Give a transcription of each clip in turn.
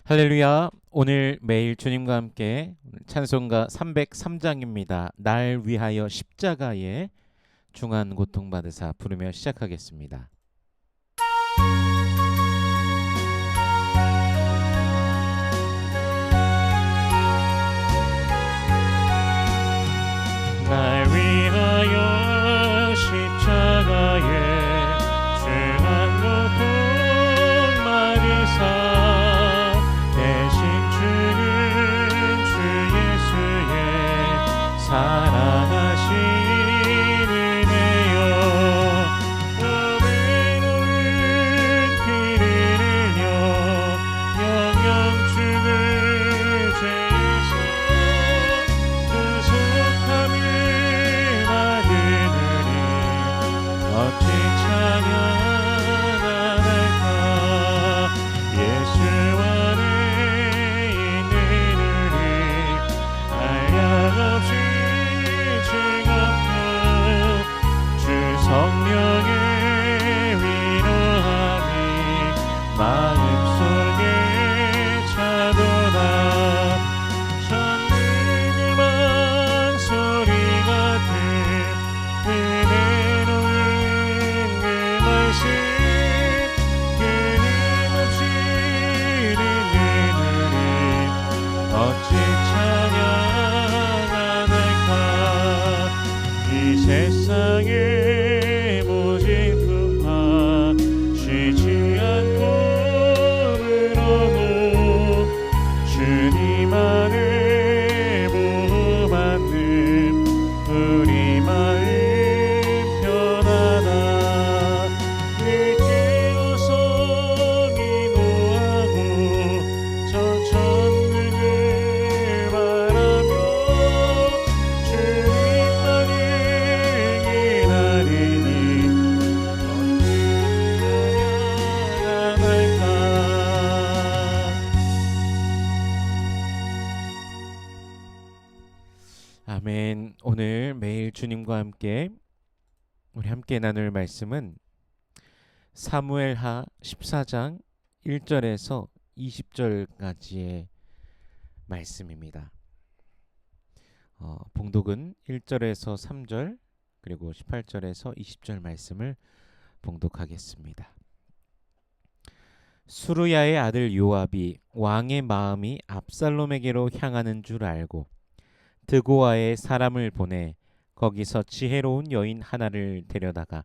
할렐루야. 오늘 매일 주님과 함께 찬송가 303장입니다. 날 위하여 십자가에 중한 고통받으사 부르며 시작하겠습니다. 날 위하여 십자가에 중한 고통받으사 대신 주는 주 예수의 사랑하신 은혜요 외로운 피를 흘려 영영 주는 죄에서 구속함을 받으느니 어찌 찬양할까. 예수와 내 있는 우리 한량없이 즐겁고 주 성령의 위로함이 마음속에 차도다. 천국의 소리 같은 은혜로운 그 말씀 끊임없이 듣는 우리 어찌 찬양하는가. 이 세상의 모진 풍파 쉬지 않고 물어도 주님 안에 보호받는 우리 마음 편하다. 늘 깨어서 기도하고 저 천국을 바라며 주님만을 기다리니 어찌 찬양할까. 아멘. 오늘 매일 주님과 함께 우리 함께 나눌 말씀은 사무엘하 14장 1절에서 20절까지의 말씀입니다. 봉독은 1절에서 3절 그리고 18절에서 20절 말씀을 봉독하겠습니다. 수르야의 아들 요압이 왕의 마음이 압살롬에게로 향하는 줄 알고 드고아에 사람을 보내 거기서 지혜로운 여인 하나를 데려다가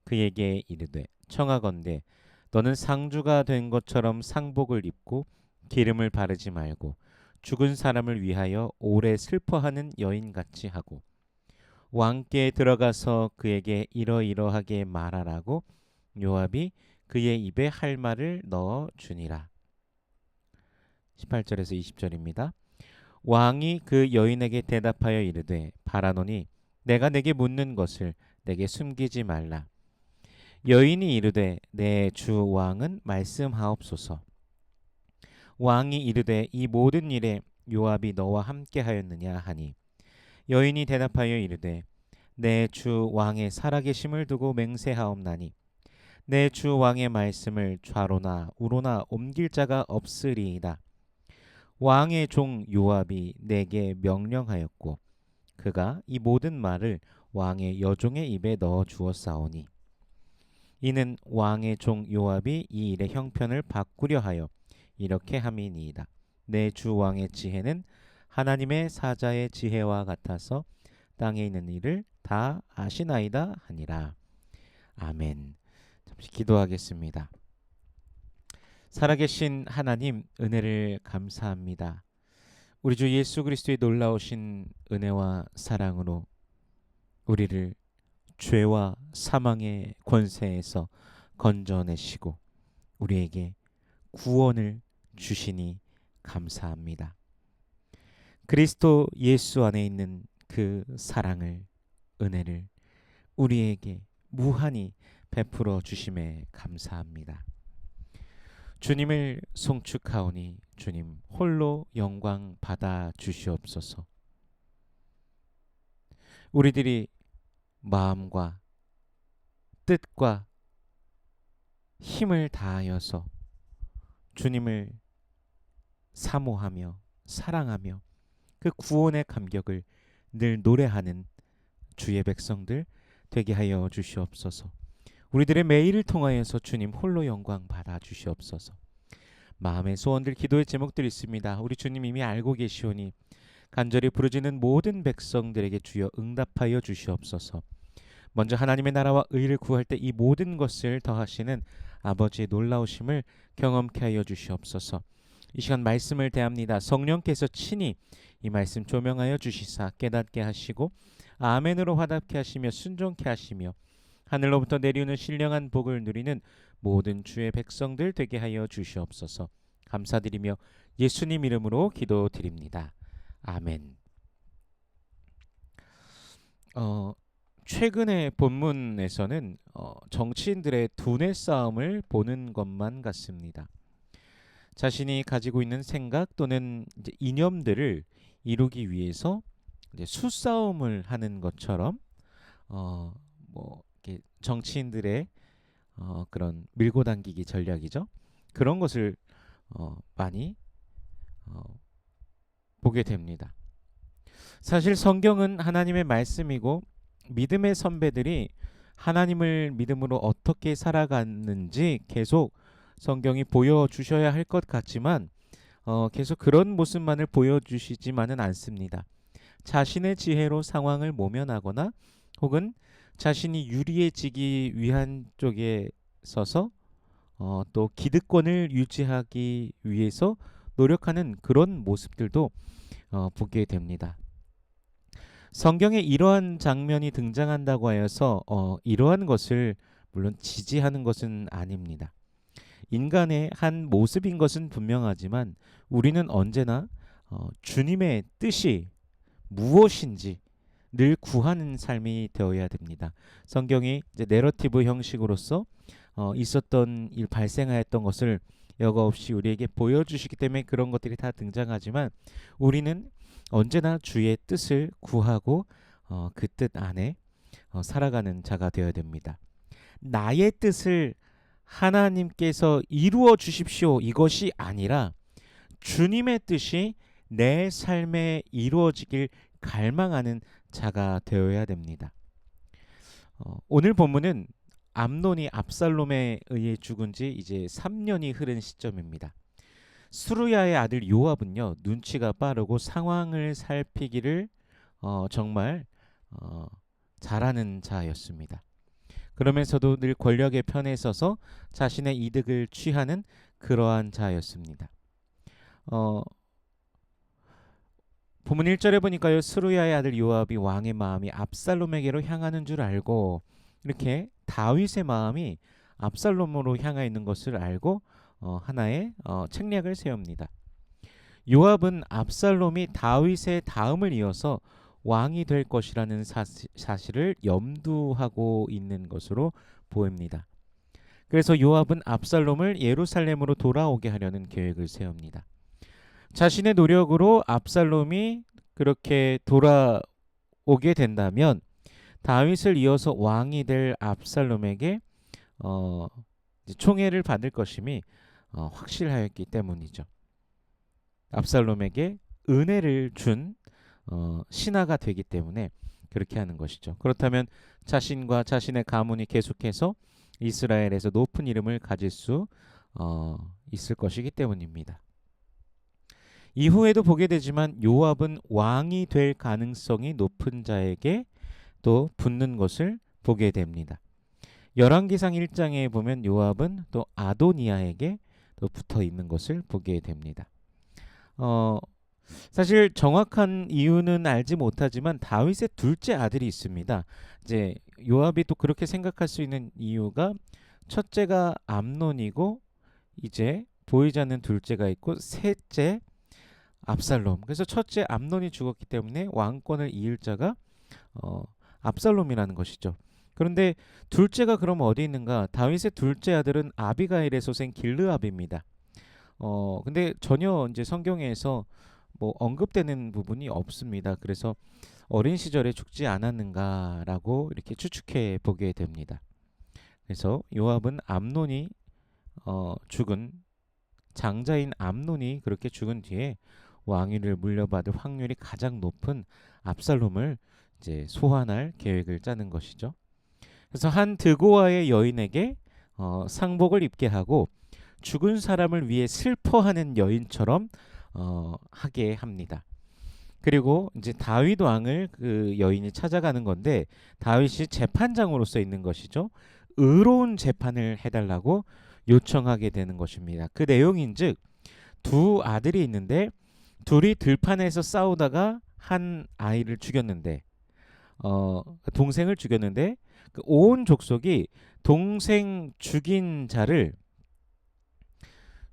그에게 이르되 청하건대 너는 상주가 된 것처럼 상복을 입고 기름을 바르지 말고 죽은 사람을 위하여 오래 슬퍼하는 여인같이 하고 왕께 들어가서 그에게 이러이러하게 말하라고 요압이 그의 입에 할 말을 넣어 주니라. 18절에서 20절입니다. 왕이 그 여인에게 대답하여 이르되 바라노니 내가 내게 묻는 것을 내게 숨기지 말라. 여인이 이르되 내 주 왕은 말씀하옵소서. 왕이 이르되 이 모든 일에 요압이 너와 함께 하였느냐 하니 여인이 대답하여 이르되 내 주 왕의 살아계심을 두고 맹세하옵나니 내 주 왕의 말씀을 좌로나 우로나 옮길 자가 없으리이다. 왕의 종 요압이 내게 명령하였고 그가 이 모든 말을 왕의 여종의 입에 넣어 주었사오니 이는 왕의 종 요압이 이 일의 형편을 바꾸려 하여 이렇게 함이니이다. 내 주 왕의 지혜는 하나님의 사자의 지혜와 같아서 땅에 있는 일을 다 아시나이다 하니라. 아멘. 잠시 기도하겠습니다. 살아계신 하나님, 은혜를 감사합니다. 우리 주 예수 그리스도의 놀라우신 은혜와 사랑으로 우리를 죄와 사망의 권세에서 건져내시고 우리에게 구원을 주시니 감사합니다. 그리스도 예수 안에 있는 그 사랑을, 은혜를 우리에게 무한히 베풀어 주심에 감사합니다. 주님을 송축하오니 주님 홀로 영광 받아 주시옵소서. 우리들이 마음과 뜻과 힘을 다하여서 주님을 사모하며 사랑하며 그 구원의 감격을 늘 노래하는 주의 백성들 되게 하여 주시옵소서. 우리들의 매일을 통하여서 주님 홀로 영광 받아 주시옵소서. 마음의 소원들, 기도의 제목들 있습니다. 우리 주님 이미 알고 계시오니 간절히 부르짖는 모든 백성들에게 주여 응답하여 주시옵소서. 먼저 하나님의 나라와 의를 구할 때 이 모든 것을 더하시는 아버지의 놀라우심을 경험케 하여 주시옵소서. 이 시간 말씀을 대합니다. 성령께서 친히 이 말씀 조명하여 주시사 깨닫게 하시고 아멘으로 화답케 하시며 순종케 하시며 하늘로부터 내리오는 신령한 복을 누리는 모든 주의 백성들 되게 하여 주시옵소서. 감사드리며 예수님 이름으로 기도드립니다. 아멘. 최근의 본문에서는 정치인들의 두뇌 싸움을 보는 것만 같습니다. 자신이 가지고 있는 생각 또는 이제 이념들을 이루기 위해서 이제 수싸움을 하는 것처럼 이렇게 정치인들의 그런 밀고 당기기 전략이죠. 그런 것을 많이 보게 됩니다. 사실 성경은 하나님의 말씀이고 믿음의 선배들이 하나님을 믿음으로 어떻게 살아갔는지 계속 성경이 보여주셔야 할 것 같지만 계속 그런 모습만을 보여주시지만은 않습니다. 자신의 지혜로 상황을 모면하거나 혹은 자신이 유리해지기 위한 쪽에 서서 또 기득권을 유지하기 위해서 노력하는 그런 모습들도 보게 됩니다. 성경에 이러한 장면이 등장한다고 하여서 이러한 것을 물론 지지하는 것은 아닙니다. 인간의 한 모습인 것은 분명하지만 우리는 언제나 주님의 뜻이 무엇인지 늘 구하는 삶이 되어야 됩니다. 성경이 이제 내러티브 형식으로서 있었던 일, 발생하였던 것을 여과 없이 우리에게 보여주시기 때문에 그런 것들이 다 등장하지만 우리는 언제나 주의 뜻을 구하고 그 뜻 안에 살아가는 자가 되어야 됩니다. 나의 뜻을 하나님께서 이루어 주십시오 이것이 아니라 주님의 뜻이 내 삶에 이루어지길 갈망하는 자가 되어야 됩니다. 오늘 본문은 암논이 압살롬에 의해 죽은 지 이제 3년이 흐른 시점입니다. 수르야의 아들 요압은요 눈치가 빠르고 상황을 살피기를 정말 잘하는 자였습니다. 그러면서도 늘 권력의 편에 서서 자신의 이득을 취하는 그러한 자였습니다. 본문 1절에 보니까요 스루야의 아들 요압이 왕의 마음이 압살롬에게로 향하는 줄 알고 이렇게 다윗의 마음이 압살롬으로 향해 있는 것을 알고 하나의 책략을 세웁니다. 요압은 압살롬이 다윗의 다음을 이어서 왕이 될 것이라는 사실을 염두하고 있는 것으로 보입니다. 그래서 요압은 압살롬을 예루살렘으로 돌아오게 하려는 계획을 세웁니다. 자신의 노력으로 압살롬이 그렇게 돌아오게 된다면 다윗을 이어서 왕이 될 압살롬에게 총애를 받을 것임이 확실하였기 때문이죠. 압살롬에게 은혜를 준 신하가 되기 때문에 그렇게 하는 것이죠. 그렇다면 자신과 자신의 가문이 계속해서 이스라엘에서 높은 이름을 가질 수 있을 것이기 때문입니다. 이후에도 보게 되지만 요압은 왕이 될 가능성이 높은 자에게 또 붙는 것을 보게 됩니다. 열왕기상 1장에 보면 요압은 또 아도니아에게 또 붙어 있는 것을 보게 됩니다. 사실 정확한 이유는 알지 못하지만 다윗의 둘째 아들이 있습니다. 이제 요압이 또 그렇게 생각할 수 있는 이유가 첫째가 암논이고 이제 보이지 않는 둘째가 있고 셋째 압살롬. 그래서 첫째 암논이 죽었기 때문에 왕권을 이을 자가 압살롬이라는 것이죠. 그런데 둘째가 그럼 어디 있는가? 다윗의 둘째 아들은 아비가일의 소생 길르압입니다. 근데 전혀 이제 성경에서 뭐 언급되는 부분이 없습니다. 그래서 어린 시절에 죽지 않았는가라고 이렇게 추측해 보게 됩니다. 그래서 요압은 암논이 죽은 장자인 암논이 그렇게 죽은 뒤에 왕위를 물려받을 확률이 가장 높은 압살롬을 이제 소환할 계획을 짜는 것이죠. 그래서 한 드고아의 여인에게 상복을 입게 하고 죽은 사람을 위해 슬퍼하는 여인처럼 하게 합니다. 그리고 이제 다윗 왕을 그 여인이 찾아가는 건데 다윗이 재판장으로서 있는 것이죠. 의로운 재판을 해달라고 요청하게 되는 것입니다. 그 내용인즉 두 아들이 있는데 둘이 들판에서 싸우다가 한 아이를 죽였는데 동생을 죽였는데 그 온 족속이 동생 죽인 자를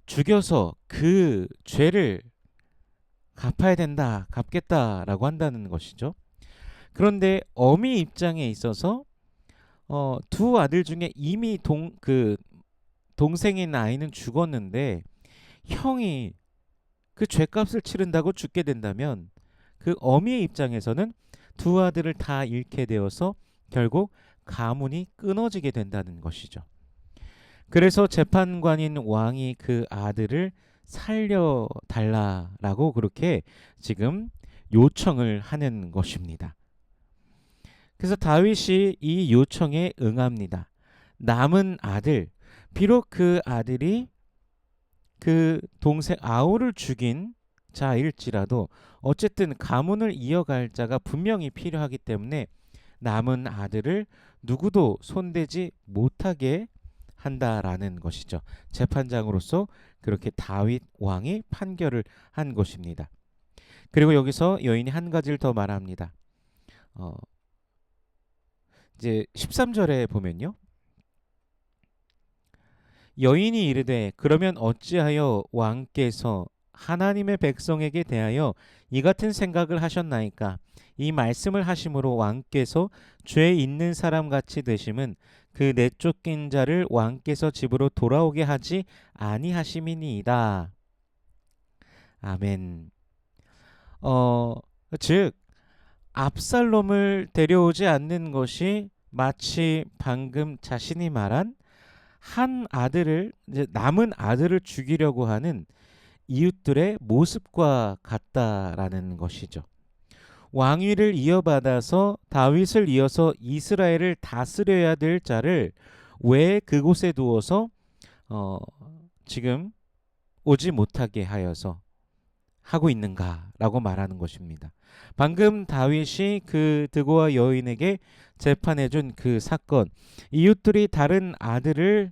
죽여서 그 죄를 갚아야 된다, 갚겠다라고 한다는 것이죠. 그런데 어미 입장에 있어서 두 아들 중에 이미 그 동생인 아이는 죽었는데 형이 그 죄값을 치른다고 죽게 된다면 그 어미의 입장에서는 두 아들을 다 잃게 되어서 결국 가문이 끊어지게 된다는 것이죠. 그래서 재판관인 왕이 그 아들을 살려달라라고 그렇게 지금 요청을 하는 것입니다. 그래서 다윗이 이 요청에 응합니다. 남은 아들, 비록 그 아들이 그 동생 아우를 죽인 자일지라도 어쨌든 가문을 이어갈 자가 분명히 필요하기 때문에 남은 아들을 누구도 손대지 못하게 한다라는 것이죠. 재판장으로서 그렇게 다윗 왕이 판결을 한 것입니다. 그리고 여기서 여인이 한 가지를 더 말합니다. 이제 13절에 보면요. 여인이 이르되 그러면 어찌하여 왕께서 하나님의 백성에게 대하여 이 같은 생각을 하셨나이까? 이 말씀을 하심으로 왕께서 죄 있는 사람 같이 되심은 그 내쫓긴 자를 왕께서 집으로 돌아오게 하지 아니하심이니이다. 아멘. 즉 압살롬을 데려오지 않는 것이 마치 방금 자신이 말한 한 아들을 이제 남은 아들을 죽이려고 하는 이웃들의 모습과 같다라는 것이죠. 왕위를 이어받아서 다윗을 이어서 이스라엘을 다스려야 될 자를 왜 그곳에 두어서 지금 오지 못하게 하여서 하고 있는가라고 말하는 것입니다. 방금 다윗이 그 드고아 여인에게 재판해준 그 사건, 이웃들이 다른 아들을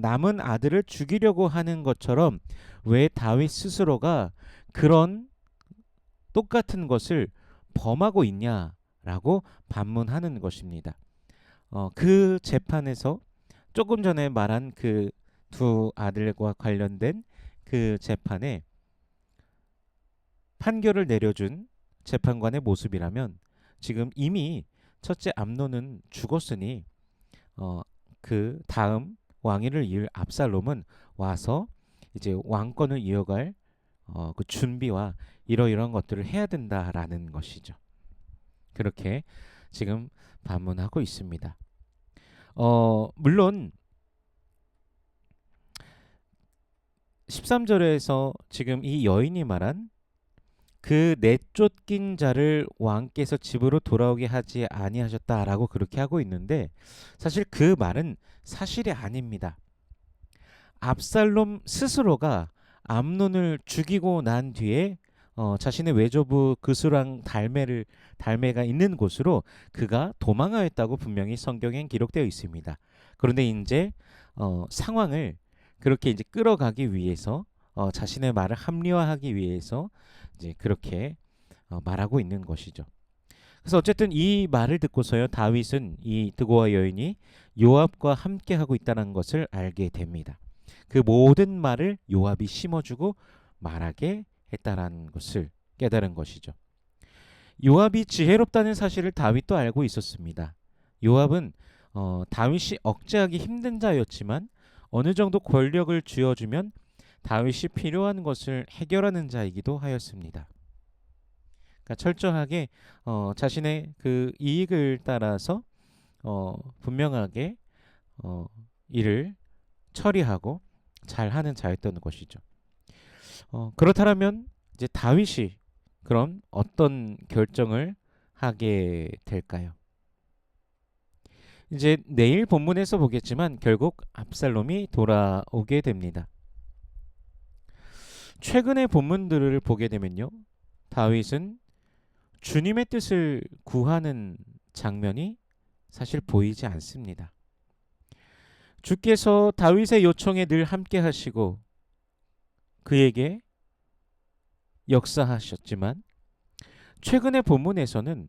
남은 아들을 죽이려고 하는 것처럼 왜 다윗 스스로가 그런 똑같은 것을 범하고 있냐라고 반문하는 것입니다. 그 재판에서 조금 전에 말한 그 두 아들과 관련된 그 재판에 판결을 내려준 재판관의 모습이라면 지금 이미 첫째 암논은 죽었으니 그 다음 왕위를 이을 압살롬은 와서 이제 왕권을 이어갈 그 준비와 이러이러한 것들을 해야 된다라는 것이죠. 그렇게 지금 반문하고 있습니다. 물론 13절에서 지금 이 여인이 말한 그 내쫓긴 자를 왕께서 집으로 돌아오게 하지 아니하셨다라고 그렇게 하고 있는데 사실 그 말은 사실이 아닙니다. 압살롬 스스로가 암논을 죽이고 난 뒤에 자신의 외조부 그수랑 달메가 있는 곳으로 그가 도망하였다고 분명히 성경엔 기록되어 있습니다. 그런데 이제 상황을 그렇게 이제 끌어가기 위해서 자신의 말을 합리화하기 위해서 이제 그렇게 말하고 있는 것이죠. 그래서 어쨌든 이 말을 듣고서요 다윗은 이 드고아 여인이 요압과 함께 하고 있다는 것을 알게 됩니다. 그 모든 말을 요압이 심어주고 말하게 했다라는 것을 깨달은 것이죠. 요압이 지혜롭다는 사실을 다윗도 알고 있었습니다. 요압은 다윗이 억제하기 힘든 자였지만 어느 정도 권력을 쥐어주면 다윗이 필요한 것을 해결하는 자이기도 하였습니다. 그러니까 철저하게 자신의 그 이익을 따라서 분명하게 일을 처리하고 잘하는 자였던 것이죠. 그렇다면 이제 다윗이 그럼 어떤 결정을 하게 될까요? 이제 내일 본문에서 보겠지만 결국 압살롬이 돌아오게 됩니다. 최근의 본문들을 보게 되면요. 다윗은 주님의 뜻을 구하는 장면이 사실 보이지 않습니다. 주께서 다윗의 요청에 늘 함께 하시고 그에게 역사하셨지만 최근의 본문에서는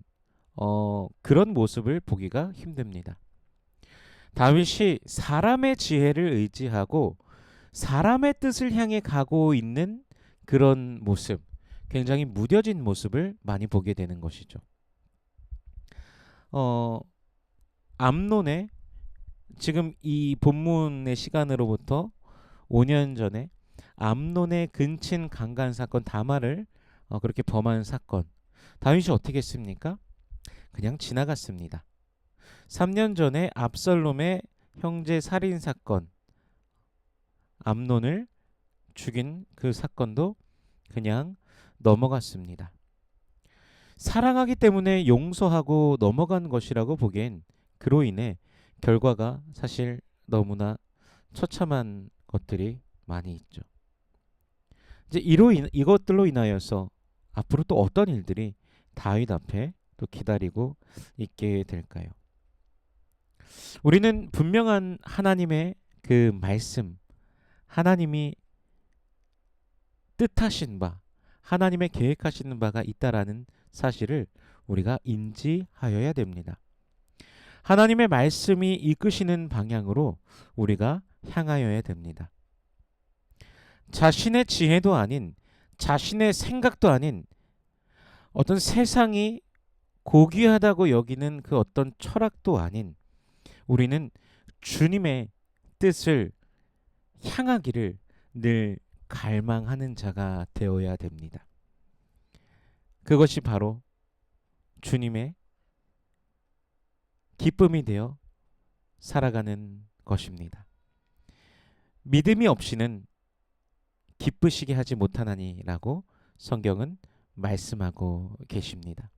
그런 모습을 보기가 힘듭니다. 다윗이 사람의 지혜를 의지하고 사람의 뜻을 향해 가고 있는 그런 모습, 굉장히 무뎌진 모습을 많이 보게 되는 것이죠. 어, 암논의 지금 이 본문의 시간으로부터 5년 전에 암논의 근친 강간 사건 다말을 그렇게 범한 사건, 다윗이 어떻게 했습니까? 그냥 지나갔습니다. 3년 전에 압살롬의 형제 살인 사건, 암논을 죽인 그 사건도 그냥 넘어갔습니다. 사랑하기 때문에 용서하고 넘어간 것이라고 보기엔 그로 인해 결과가 사실 너무나 처참한 것들이 많이 있죠. 이제 이것들로 인하여서 앞으로 또 어떤 일들이 다윗 앞에 또 기다리고 있게 될까요? 우리는 분명한 하나님의 그 말씀, 하나님이 뜻하신 바, 하나님의 계획하시는 바가 있다라는 사실을 우리가 인지하여야 됩니다. 하나님의 말씀이 이끄시는 방향으로 우리가 향하여야 됩니다. 자신의 지혜도 아닌, 자신의 생각도 아닌 어떤 세상이 고귀하다고 여기는 그 어떤 철학도 아닌 우리는 주님의 뜻을 향하기를 늘 갈망하는 자가 되어야 됩니다. 그것이 바로 주님의 기쁨이 되어 살아가는 것입니다. 믿음이 없이는 기쁘시게 하지 못하나니라고 성경은 말씀하고 계십니다.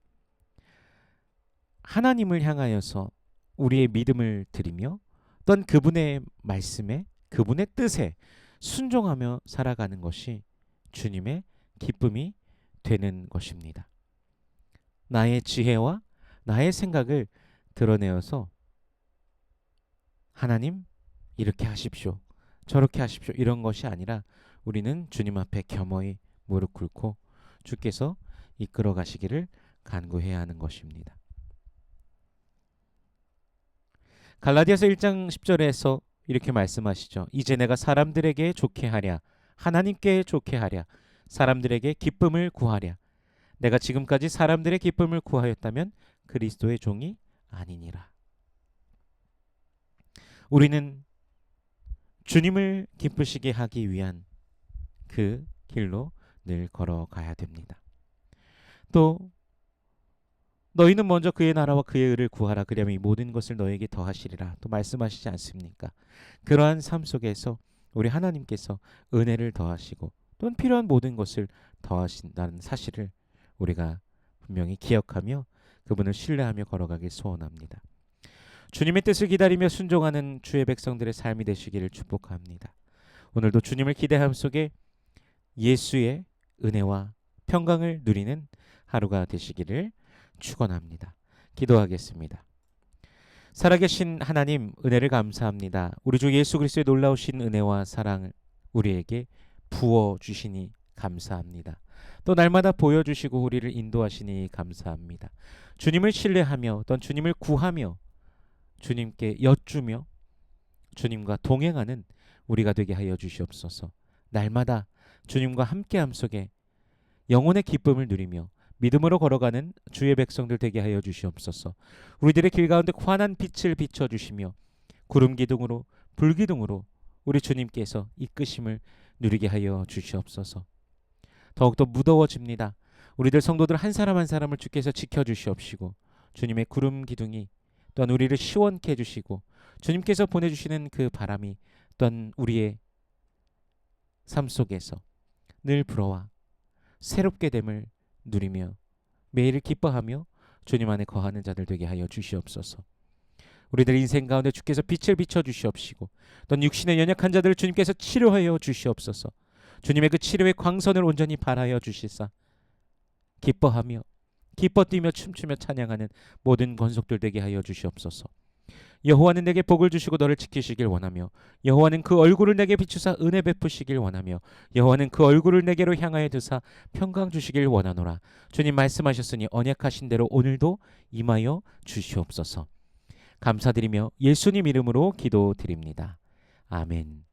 하나님을 향하여서 우리의 믿음을 드리며 또한 그분의 말씀에 그분의 뜻에 순종하며 살아가는 것이 주님의 기쁨이 되는 것입니다. 나의 지혜와 나의 생각을 드러내어서 하나님 이렇게 하십시오. 저렇게 하십시오. 이런 것이 아니라 우리는 주님 앞에 겸허히 무릎 꿇고 주께서 이끌어 가시기를 간구해야 하는 것입니다. 갈라디아서 1장 10절에서 이렇게 말씀하시죠. 이제 내가 사람들에게 좋게 하랴 하나님께 좋게 하랴 사람들에게 기쁨을 구하랴 내가 지금까지 사람들의 기쁨을 구하였다면 그리스도의 종이 아니니라. 우리는 주님을 기쁘시게 하기 위한 그 길로 늘 걸어가야 됩니다. 또 너희는 먼저 그의 나라와 그의 의를 구하라 그리하면 이 모든 것을 너에게 더하시리라 또 말씀하시지 않습니까? 그러한 삶 속에서 우리 하나님께서 은혜를 더하시고 또는 필요한 모든 것을 더하신다는 사실을 우리가 분명히 기억하며 그분을 신뢰하며 걸어가길 소원합니다. 주님의 뜻을 기다리며 순종하는 주의 백성들의 삶이 되시기를 축복합니다. 오늘도 주님을 기대함 속에 예수의 은혜와 평강을 누리는 하루가 되시기를 축원합니다. 기도하겠습니다. 살아계신 하나님 은혜를 감사합니다. 우리 주 예수 그리스도의 놀라우신 은혜와 사랑을 우리에게 부어주시니 감사합니다. 또 날마다 보여주시고 우리를 인도하시니 감사합니다. 주님을 신뢰하며 또는 주님을 구하며 주님께 여쭈며 주님과 동행하는 우리가 되게 하여 주시옵소서. 날마다 주님과 함께함 속에 영혼의 기쁨을 누리며 믿음으로 걸어가는 주의 백성들 되게 하여 주시옵소서. 우리들의 길 가운데 환한 빛을 비춰주시며 구름 기둥으로 불기둥으로 우리 주님께서 이끄심을 누리게 하여 주시옵소서. 더욱더 무더워집니다. 우리들 성도들 한 사람 한 사람을 주께서 지켜주시옵시고 주님의 구름 기둥이 또한 우리를 시원케 해주시고 주님께서 보내주시는 그 바람이 또한 우리의 삶 속에서 늘 불어와 새롭게 됨을 누리며 매일을 기뻐하며 주님 안에 거하는 자들 되게 하여 주시옵소서. 우리들 인생 가운데 주께서 빛을 비춰 주시옵시고 또 육신의 연약한 자들을 주님께서 치료하여 주시옵소서. 주님의 그 치료의 광선을 온전히 발하여 주시사 기뻐하며 기뻐 뛰며 춤추며 찬양하는 모든 권속들 되게 하여 주시옵소서. 여호와는 내게 복을 주시고 너를 지키시길 원하며 여호와는 그 얼굴을 내게 비추사 은혜 베푸시길 원하며 여호와는 그 얼굴을 내게로 향하여 드사 평강 주시길 원하노라. 주님 말씀하셨으니 언약하신 대로 오늘도 임하여 주시옵소서. 감사드리며 예수님 이름으로 기도드립니다. 아멘.